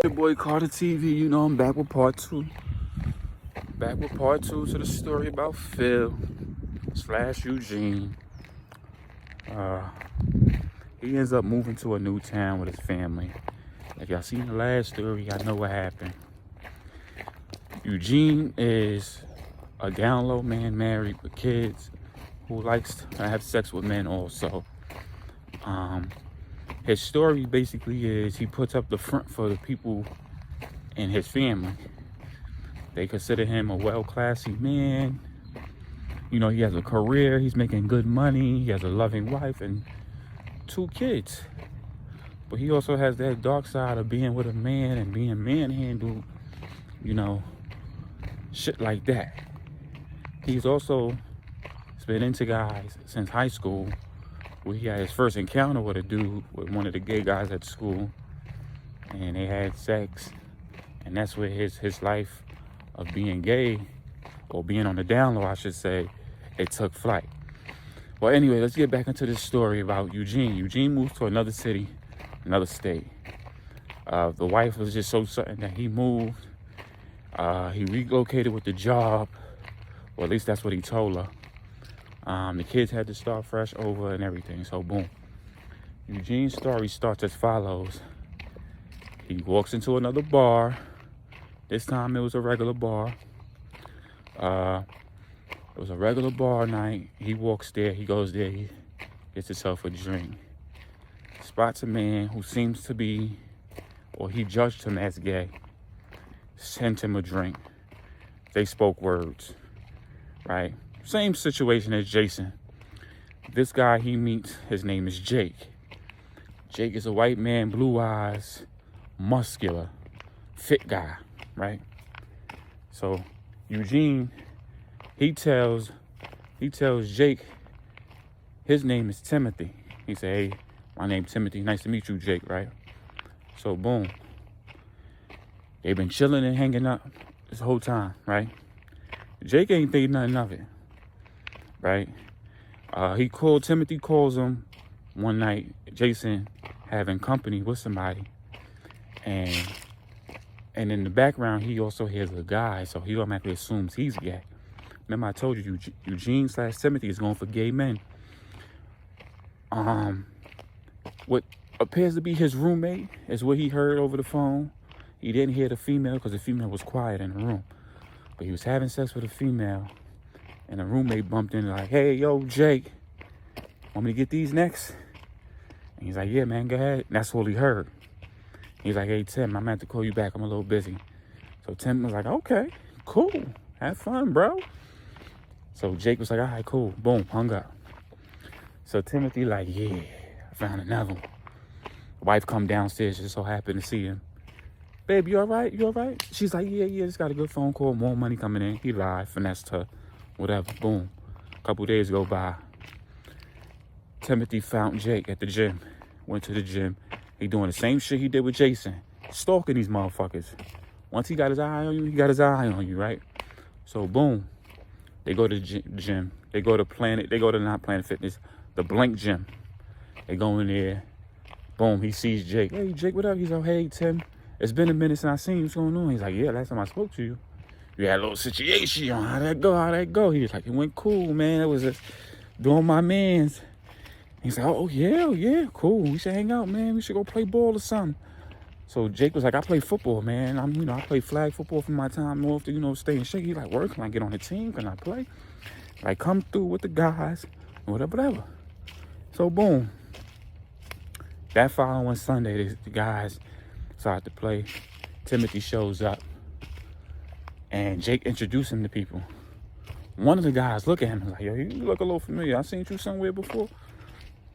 Your boy Carter TV, you know I'm back with part two. Back with part two to the story about Phil / Eugene. He ends up moving to a new town with his family. Like y'all seen the last story, I know what happened. Eugene is a down low man married with kids who likes to have sex with men also. His story basically is he puts up the front for the people in his family. They consider him a well-classy man. You know, he has a career, he's making good money, he has a loving wife and 2 kids. But he also has that dark side of being with a man and being manhandled, you know, shit like that. He's also been into guys since high school, where he had his first encounter with a dude, with one of the gay guys at school, and they had sex, and that's where his life of being gay, or being on the down low, I should say, it took flight. Well, anyway, let's get back into this story about Eugene. Eugene moved to another city, another state. The wife was just so certain that he moved. He relocated with the job, or at least that's what he told her. The kids had to start fresh over and everything, so boom. Eugene's story starts as follows. He walks into another bar. This time it was a regular bar. It was a regular bar night. He walks there, he goes there, he gets himself a drink. Spots a man who seems to be, or he judged him as gay. Sent him a drink. They spoke words, right? Same situation as Jason. This guy he meets, his name is Jake. Jake is a white man, blue eyes, muscular, fit guy, right? So Eugene, he tells Jake his name is Timothy. He said, "Hey, my name's Timothy. Nice to meet you, Jake," right? So boom. They've been chilling and hanging out this whole time, right? Jake ain't think nothing of it, right? Timothy calls him one night, Jason having company with somebody, and in the background, he also hears a guy, so he automatically assumes he's gay. Remember I told you, Eugene / Timothy is going for gay men. What appears to be his roommate is what he heard over the phone. He didn't hear the female because the female was quiet in the room. But he was having sex with a female, and the roommate bumped in like, "Hey, yo, Jake, want me to get these next?" And he's like, "Yeah, man, go ahead." And that's all he heard. He's like, "Hey, Tim, I'm gonna have to call you back. I'm a little busy." So Tim was like, "Okay, cool. Have fun, bro." So Jake was like, "All right, cool." Boom, hung up. So Timothy like, "Yeah, I found another one." Wife come downstairs, just so happened to see him. "Babe, you all right? You all right?" She's like, yeah, just got a good phone call, more money coming in. He lied, finessed her, whatever, boom. A couple days go by. Timothy found Jake at the gym, went to the gym. He doing the same shit he did with Jason, stalking these motherfuckers. Once he got his eye on you, he got his eye on you, right? So boom, they go to the gym. They go to not Planet Fitness, the Blink gym. They go in there, boom, he sees Jake. "Hey, Jake, what up?" He's like, "Hey, Tim. It's been a minute since I seen you. What's going on?" He's like, "Yeah, last time I spoke to you, you had a little situation. How'd that go? He was like, "It went cool, man. It was just doing my mans." He's like, "Oh, yeah, cool. We should hang out, man. We should go play ball or something." So Jake was like, "I play football, man. I play flag football for my time off to, stay in shape." He's like, "Work? Can I get on the team? Can I play? Like, come through with the guys, whatever." So boom. That following Sunday, the guys started to play. Timothy shows up, and Jake introduced him to people. One of the guys look at him and like, "Yo, you look a little familiar. I seen you somewhere before."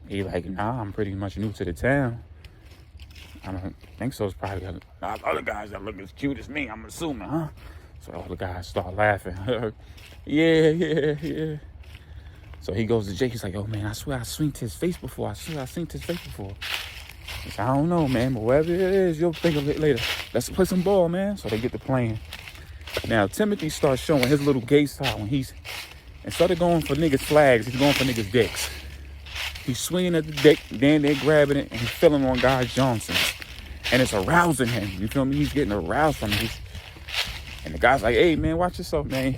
He like, "Nah, I'm pretty much new to the town." "I don't think so. It's probably other guys that look as cute as me, I'm assuming, huh?" So all the guys start laughing. Yeah. So he goes to Jake. He's like, "Oh man, I swear I seen his face before. He said, "I don't know, man, but whatever it is, you'll think of it later. Let's play some ball, man." So they get to playing. Now, Timothy starts showing his little gay style when instead of going for niggas' flags, he's going for niggas' dicks. He's swinging at the dick, then they're grabbing it, and he's filling on guys' Johnsons. And it's arousing him. You feel me? He's getting aroused from it. And the guy's like, hey, man, watch yourself, man.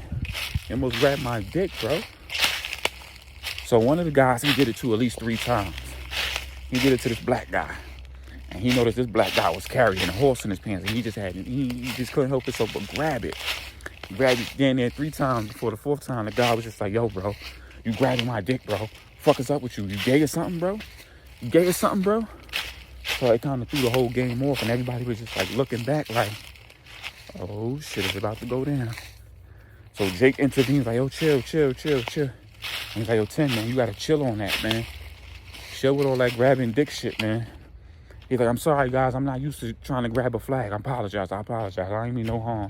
You almost grabbed my dick, bro. So one of the guys, he did it to at least 3 times. He did it to this black guy. And he noticed this black guy was carrying a horse in his pants. And he just couldn't help himself but grab it. He grabbed it down there 3 times. Before the 4th time, the guy was just like, yo, bro, you grabbing my dick, bro. Fuck is up with you? You gay or something, bro? You gay or something, bro? So it kind of threw the whole game off. And everybody was just like looking back like, oh, shit, it's about to go down. So Jake intervenes like, yo, chill. And he's like, yo, Tim, man, you got to chill on that, man. Chill with all that grabbing dick shit, man. He's like, I'm sorry, guys. I'm not used to trying to grab a flag. I apologize. I ain't mean no harm.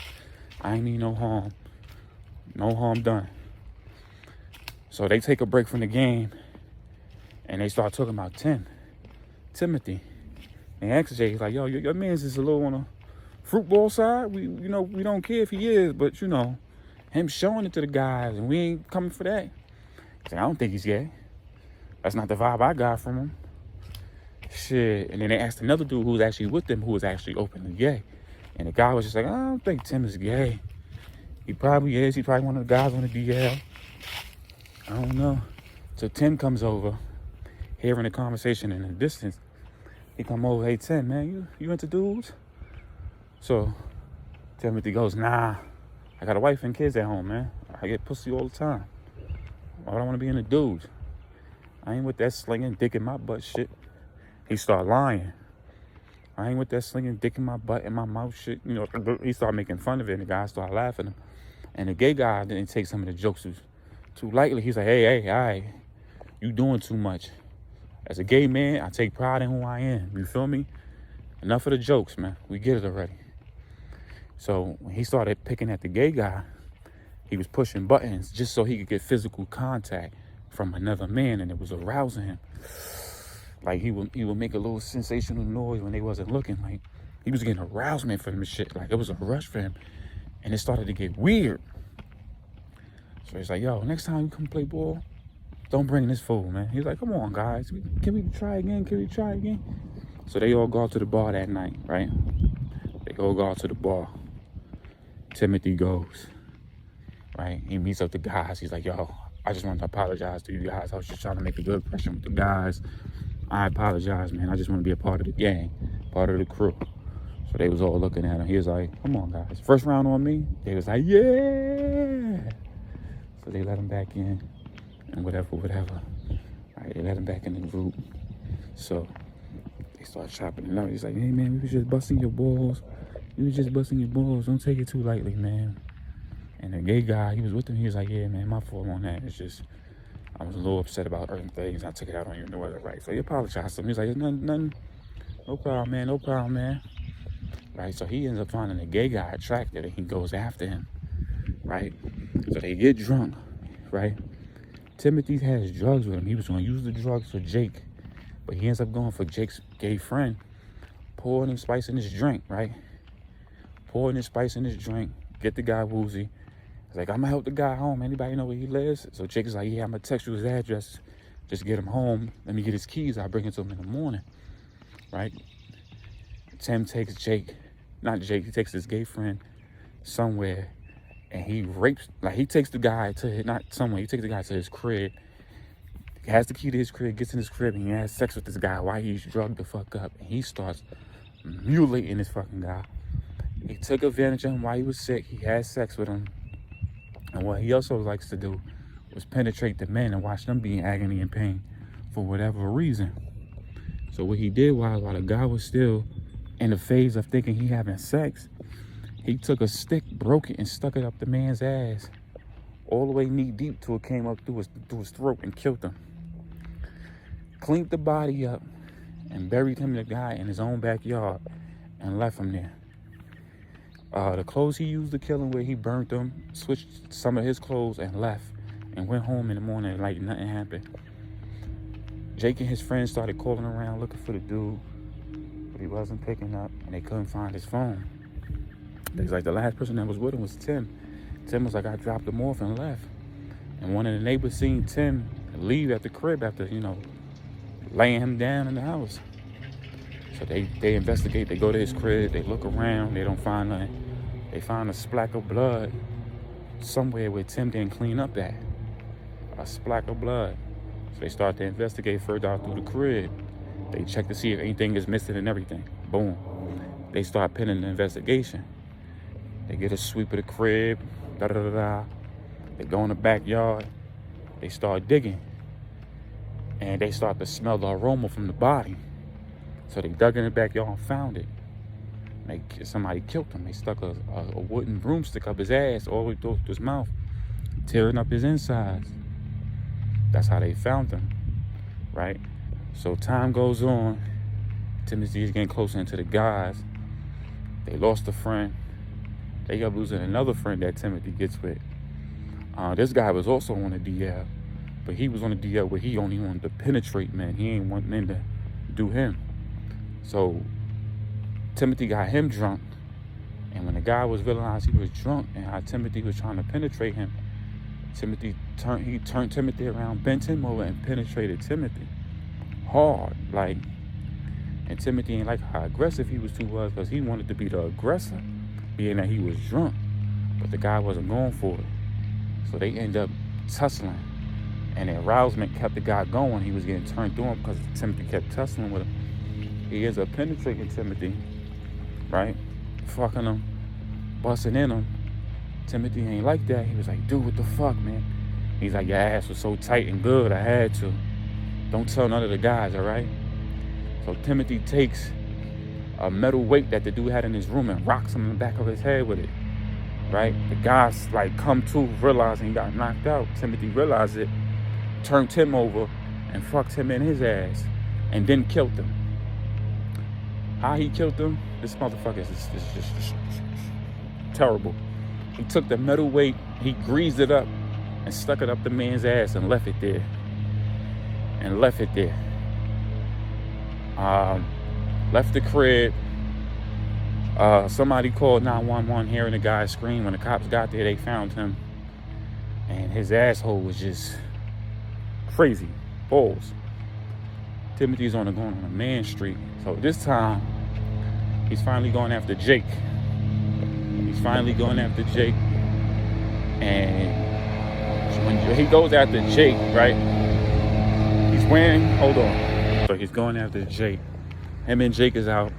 No harm done. So they take a break from the game, and they start talking about Timothy. And ask Jay, he's like, yo, your man's is a little on a fruit ball side. We don't care if he is, but, him showing it to the guys, and we ain't coming for that. He's like, I don't think he's gay. That's not the vibe I got from him. Shit. And then they asked another dude who was actually with them, who was actually openly gay. And the guy was just like, I don't think Tim is gay. He probably is. He probably one of the guys on the DL. I don't know. So Tim comes over, hearing the conversation in the distance. He come over, hey, Tim, man, you into dudes? So Timothy goes, nah, I got a wife and kids at home, man. I get pussy all the time. Why would I want to be into dudes? I ain't with that slinging dick in my butt shit. He started lying. I ain't with that slinging dick in my butt and my mouth shit. He started making fun of it, and the guy started laughing at him. And the gay guy didn't take some of the jokes too lightly. He's like, hey, all right, you doing too much. As a gay man, I take pride in who I am. You feel me? Enough of the jokes, man. We get it already. So when he started picking at the gay guy, he was pushing buttons just so he could get physical contact from another man, and it was arousing him. Like he would make a little sensational noise when they wasn't looking. Like he was getting arousement from this shit. Like it was a rush for him, and it started to get weird. So he's like, yo, next time you come play ball, don't bring this fool, man. He's like, come on, guys, can we try again? So they all go out to the bar that night, right? They all go out to the bar. Timothy goes, right? He meets up the guys. He's like, yo, I just want to apologize to you guys. I was just trying to make a good impression with the guys. I apologize, man. I just want to be a part of the gang, part of the crew. So they was all looking at him. He was like, come on, guys. First round on me. They was like, yeah. So they let him back in and whatever. All right, they let him back in the group. So they start chopping it out. He's like, hey, man, we was just busting your balls. Don't take it too lightly, man. And the gay guy, he was with him. He was like, yeah, man, my fault on that. It's just, I was a little upset about certain things. I took it out on you. No other right. So he apologized to him. He's like, nothing. No problem, man. Right. So he ends up finding the gay guy attractive, and he goes after him. Right. So they get drunk. Right. Timothy has drugs with him. He was going to use the drugs for Jake, but he ends up going for Jake's gay friend, pouring and spice in his drink. Right. Pouring and spice in his drink. Get the guy woozy. He's like, I'm going to help the guy home. Anybody know where he lives? So Jake is like, yeah, I'm going to text you his address. Just get him home. Let me get his keys. I'll bring it to him in the morning. Right? Tim takes he takes his gay friend somewhere, and he takes the guy to his crib. He has the key to his crib, gets in his crib, and he has sex with this guy while he's drugged the fuck up. And he starts mutilating this fucking guy. He took advantage of him while he was sick. He had sex with him. And what he also likes to do was penetrate the men and watch them be in agony and pain for whatever reason. So what he did while the guy was still in the phase of thinking he having sex, he took a stick, broke it, and stuck it up the man's ass all the way knee deep till it came up through his throat and killed him. Cleaned the body up and buried him, the guy, in his own backyard and left him there. The clothes he used to kill him with, he burnt them, switched some of his clothes and left, and went home in the morning like nothing happened. Jake and his friends started calling around looking for the dude, but he wasn't picking up, and they couldn't find his phone. They was like, the last person that was with him was Tim. Tim was like, I dropped him off and left. And one of the neighbors seen Tim leave at the crib after, laying him down in the house. So So they investigate, they go to his crib, they look around, they don't find nothing. They find a splack of blood somewhere where Tim didn't clean up at. A splack of blood. So they start to investigate further out through the crib. They check to see if anything is missing and everything. Boom. They start pinning the investigation. They get a sweep of the crib. Da-da-da-da. They go in the backyard. They start digging. And they start to smell the aroma from the body. So they dug in the backyard and found it. Somebody killed him. They stuck a wooden broomstick up his ass all the way through his mouth, tearing up his insides. That's how they found him, right? So time goes on. Timothy is getting closer into the guys. They lost a friend. They end up losing another friend that Timothy gets with. This guy was also on a DL, but he was on a DL where he only wanted to penetrate men. He ain't want men to do him. So Timothy got him drunk, and when the guy was realized he was drunk and how Timothy was trying to penetrate him, he turned Timothy around, bent him over, and penetrated Timothy hard, like. And Timothy ain't like how aggressive he was because he wanted to be the aggressor, being that he was drunk, but the guy wasn't going for it. So they end up tussling, and the arousement kept the guy going. He was getting turned through him because Timothy kept tussling with him. He ends up penetrating Timothy, right? Fucking him, busting in him. Timothy ain't like that. He was like, dude, what the fuck, man? He's like, your ass was so tight and good, I had to. Don't tell none of the guys, all right? So Timothy takes a metal weight that the dude had in his room and rocks him in the back of his head with it, right? The guys like come to realizing he got knocked out. Timothy realized it, turned Tim over and fucked him in his ass and then killed him. How he killed him, this motherfucker is just terrible. He took the metal weight, he greased it up and stuck it up the man's ass and left it there. Left the crib. Somebody called 911 hearing the guy scream. When the cops got there, they found him. And his asshole was just crazy. Balls. Timothy's going on a man street. So this time, he's finally going after Jake. And when he goes after Jake, right? So he's going after Jake. Him and Jake is out.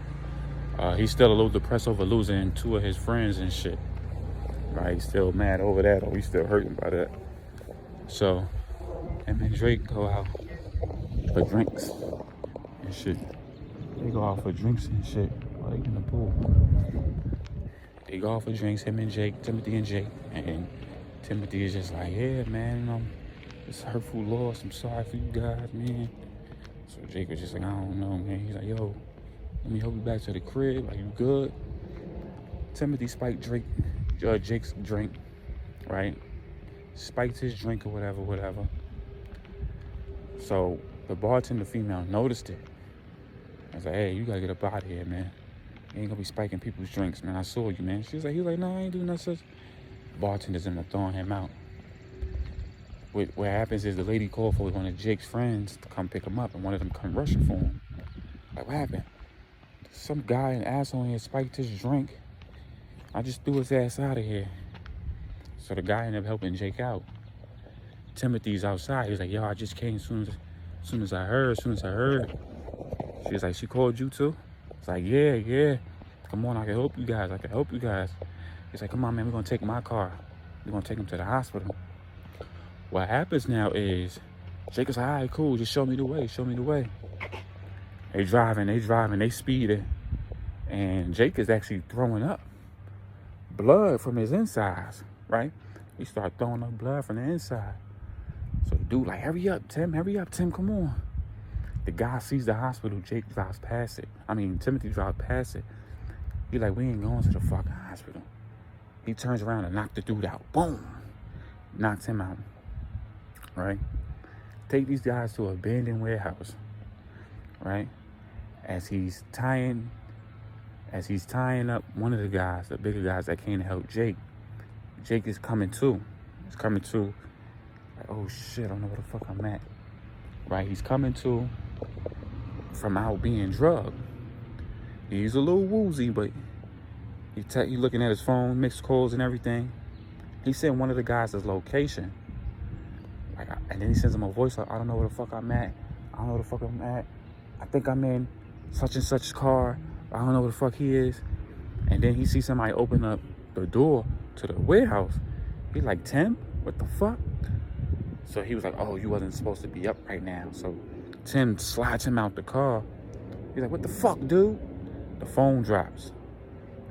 He's still a little depressed over losing 2 of his friends and shit. Right? He's still mad over that, or he's still hurting by that. So him and Drake go out for drinks and shit. They go out for drinks and shit while they in the pool. They go out for drinks, him and Jake, Timothy and Jake. And Timothy is just like, yeah, man, it's hurtful loss. I'm sorry for you guys, man. So Jake was just like, I don't know, man. He's like, yo, let me help you back to the crib. Are you good? Timothy spiked Jake's drink, right? Spiked his drink or whatever. So the bartender female noticed it. I was like, hey, you gotta get up out of here, man. You ain't gonna be spiking people's drinks, man. I saw you, man. He was like, no, I ain't doing nothing such. Bartenders ended up throwing him out. What happens is the lady called for one of Jake's friends to come pick him up, and one of them come rushing for him. Like, what happened? Some guy, an asshole here, spiked his drink. I just threw his ass out of here. So the guy ended up helping Jake out. Timothy's outside. He's like, yo, I just came as soon as I heard. She was like, she called you too? It's like, yeah. Come on, I can help you guys. He's like, come on, man, we're gonna take my car. We're gonna take him to the hospital. What happens now is, Jake is like, all right, cool, just show me the way. They driving, they speeding. And Jake is actually throwing up blood from his insides, right? He started throwing up blood from the inside. So the dude like, hurry up, Tim, come on. The guy sees the hospital, Timothy drives past it. He like, we ain't going to the fucking hospital. He turns around and knocks the dude out. Boom! Knocks him out. Right? Take these guys to an abandoned warehouse. Right? As he's tying up one of the guys, the bigger guys that came to help Jake. Jake is coming too. Like, oh shit, I don't know where the fuck I'm at. Right? He's coming to from out being drugged. He's a little woozy, but he looking at his phone, missed calls and everything. He sent one of the guys his location. And then he sends him a voice like, I don't know where the fuck I'm at. I don't know where the fuck I'm at. I think I'm in such and such car. I don't know where the fuck he is. And then he sees somebody open up the door to the warehouse. He's like, Tim, what the fuck? So he was like, oh, you wasn't supposed to be up right now. So Tim slides him out the car. He's like, what the fuck, dude? The phone drops.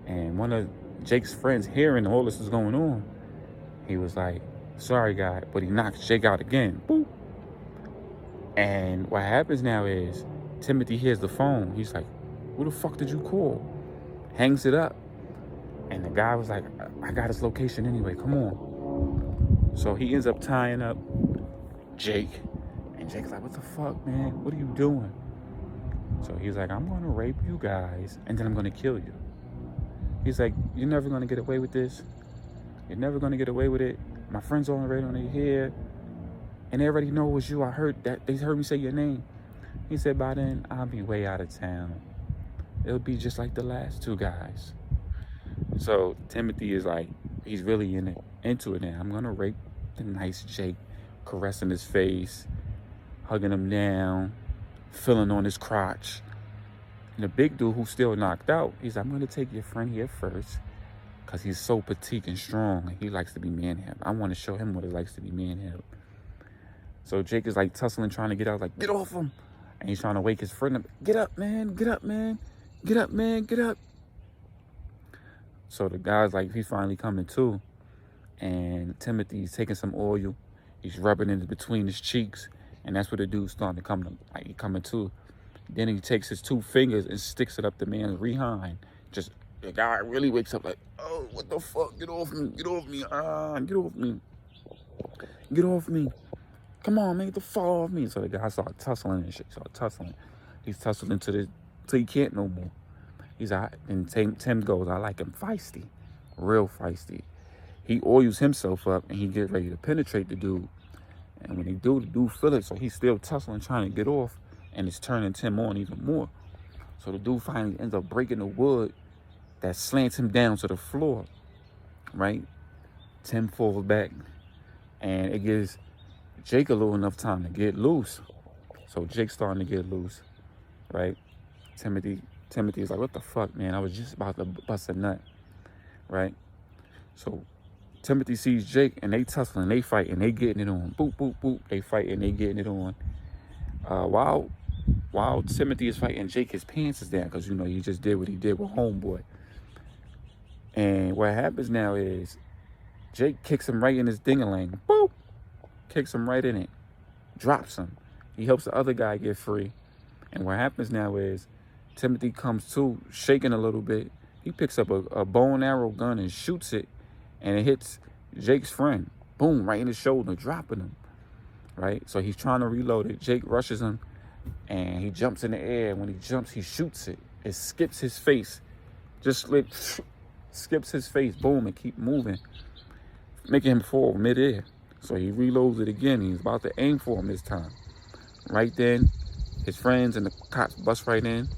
And one of Jake's friends hearing all this is going on, he was like, sorry, guy. But he knocks Jake out again. Boop. And what happens now is Timothy hears the phone. He's like, who the fuck did you call? Hangs it up. And the guy was like, I got his location anyway. Come on. So he ends up tying up Jake. And Jake's like, what the fuck, man? What are you doing? So he's like, I'm going to rape you guys, and then I'm going to kill you. He's like, you're never going to get away with this. You're never going to get away with it. My friends on the radio, they hear, and they already know it was you. I heard that. They heard me say your name. He said, by then, I'll be way out of town. It'll be just like the last two guys. So Timothy is like, he's really into it now. I'm going to rape the nice Jake, caressing his face, hugging him down, feeling on his crotch. And the big dude who's still knocked out, he's like, I'm going to take your friend here first because he's so petite and strong and he likes to be manhandled. I want to show him what it likes to be manhandled. So Jake is like tussling, trying to get out, like, get off him. And he's trying to wake his friend up. Get up, man. Get up, man. Get up, man. Get up. So the guy's like, he's finally coming to. And Timothy's taking some oil. He's rubbing it between his cheeks. And that's where the dude's starting to come to, like, he coming to. Then he takes his 2 fingers and sticks it up the man's behind. Just, the guy really wakes up like, oh, what the fuck? Get off me. Get off me. Get off me. Get off me. Come on, man, get the fuck off me. So the guy started tussling and shit. He's tussling till he can't no more. He's out. And Tim goes, I like him feisty. Real feisty. He oils himself up and he gets ready to penetrate the dude. And when he do, the dude feel it. So he's still tussling, trying to get off. And it's turning Tim on even more. So the dude finally ends up breaking the wood that slants him down to the floor. Right? Tim falls back. And it gives Jake a little enough time to get loose. So Jake's starting to get loose. Right? Timothy's like, what the fuck, man? I was just about to bust a nut. Right? So Timothy sees Jake and they tussling, they fighting, they getting it on. Boop, boop, boop. They fighting, they getting it on. While Timothy is fighting Jake, his pants is down because, you know, he just did what he did with homeboy. And what happens now is Jake kicks him right in his ding-a-ling. Boop! Kicks him right in it. Drops him. He helps the other guy get free. And what happens now is Timothy comes to, shaking a little bit. He picks up a bow and arrow gun and shoots it. And it hits Jake's friend. Boom, right in the shoulder, dropping him. Right? So he's trying to reload it. Jake rushes him. And he jumps in the air. When he jumps, he shoots it. It skips his face. Just like, skips his face. Boom, and keep moving. Making him fall midair. So he reloads it again. He's about to aim for him this time. Right then, his friends and the cops bust right in.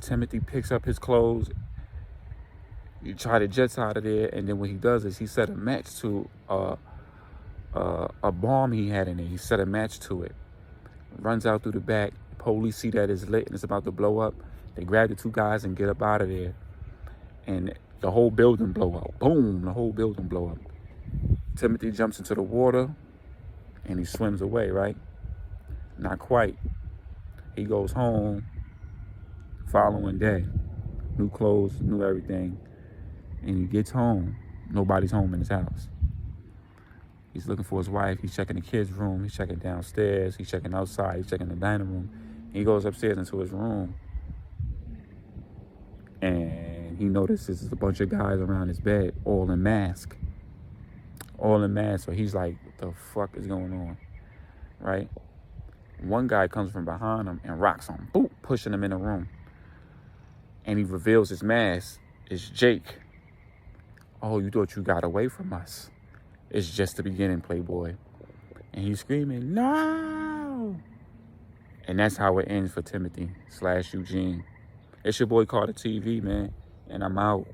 Timothy picks up his clothes. He try to jets out of there. And then what he does is he set a match to a bomb he had in there. He set a match to it. Runs out through the back. Police see that it's lit and it's about to blow up. They grab the 2 guys and get up out of there. And the whole building blow up. Boom, the whole building blow up. Timothy jumps into the water and he swims away, right? Not quite. He goes home following day. New clothes, new everything. And he gets home. Nobody's home in his house. He's looking for his wife. He's checking the kids' room. He's checking downstairs. He's checking outside. He's checking the dining room. He goes upstairs into his room. And he notices there's a bunch of guys around his bed, all in masks. All in masks. So he's like, what the fuck is going on? Right? One guy comes from behind him and rocks him. Boop, pushing him in the room. And he reveals his mask. It's Jake. Oh, you thought you got away from us. It's just the beginning, Playboy. And he's screaming, no! And that's how it ends for Timothy / Eugene. It's your boy Carter TV, man, and I'm out.